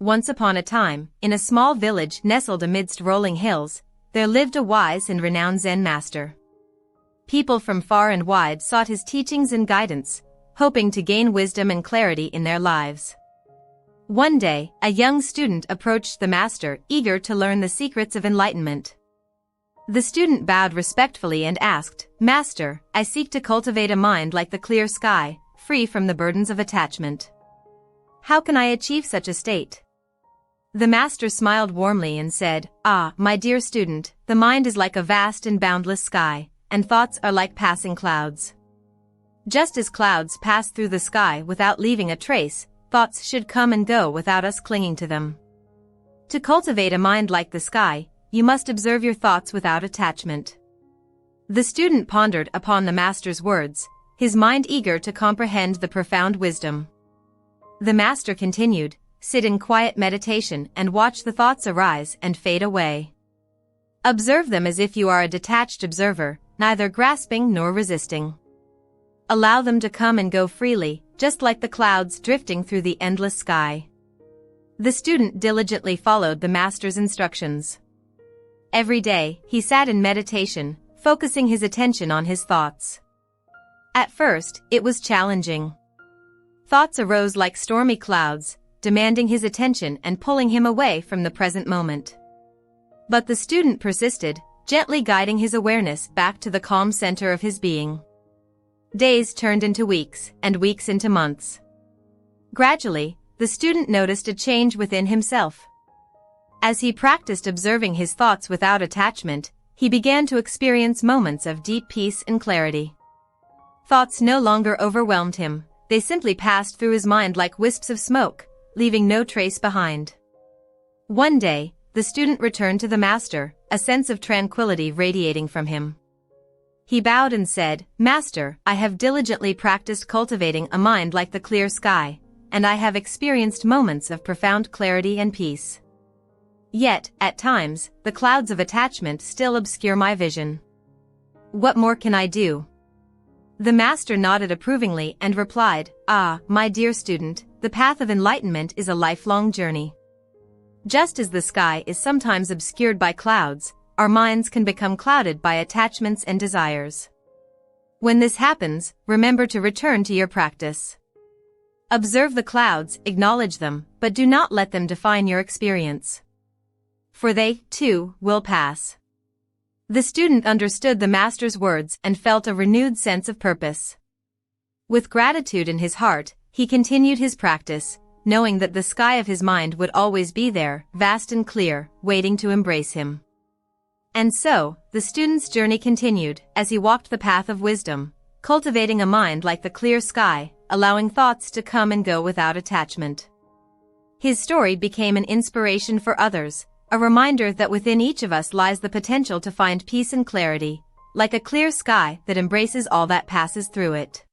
Once upon a time, in a small village nestled amidst rolling hills, there lived a wise and renowned Zen master. People from far and wide sought his teachings and guidance, hoping to gain wisdom and clarity in their lives. One day, a young student approached the master, eager to learn the secrets of enlightenment. The student bowed respectfully and asked, "Master, I seek to cultivate a mind like the clear sky, free from the burdens of attachment. How can I achieve such a state?" The master smiled warmly and said, "Ah, my dear student, the mind is like a vast and boundless sky, and thoughts are like passing clouds. Just as clouds pass through the sky without leaving a trace, thoughts should come and go without us clinging to them. To cultivate a mind like the sky, you must observe your thoughts without attachment." The student pondered upon the master's words, his mind eager to comprehend the profound wisdom. The master continued, "Sit in quiet meditation and watch the thoughts arise and fade away. Observe them as if you are a detached observer, neither grasping nor resisting. Allow them to come and go freely, just like the clouds drifting through the endless sky." The student diligently followed the master's instructions. Every day, he sat in meditation, focusing his attention on his thoughts. At first, it was challenging. Thoughts arose like stormy clouds, demanding his attention and pulling him away from the present moment. But the student persisted, gently guiding his awareness back to the calm center of his being. Days turned into weeks, and weeks into months. Gradually, the student noticed a change within himself. As he practiced observing his thoughts without attachment, he began to experience moments of deep peace and clarity. Thoughts no longer overwhelmed him, they simply passed through his mind like wisps of smoke, leaving no trace behind. One day, the student returned to the master, a sense of tranquility radiating from him. He bowed and said, "Master, I have diligently practiced cultivating a mind like the clear sky, and I have experienced moments of profound clarity and peace. Yet, at times, the clouds of attachment still obscure my vision. What more can I do?" The master nodded approvingly and replied, "Ah, my dear student, the path of enlightenment is a lifelong journey. Just as the sky is sometimes obscured by clouds, our minds can become clouded by attachments and desires. When this happens, remember to return to your practice. Observe the clouds, acknowledge them, but do not let them define your experience. For they, too, will pass." The student understood the master's words and felt a renewed sense of purpose. With gratitude in his heart, he continued his practice, knowing that the sky of his mind would always be there, vast and clear, waiting to embrace him. And so, the student's journey continued, as he walked the path of wisdom, cultivating a mind like the clear sky, allowing thoughts to come and go without attachment. His story became an inspiration for others, a reminder that within each of us lies the potential to find peace and clarity, like a clear sky that embraces all that passes through it.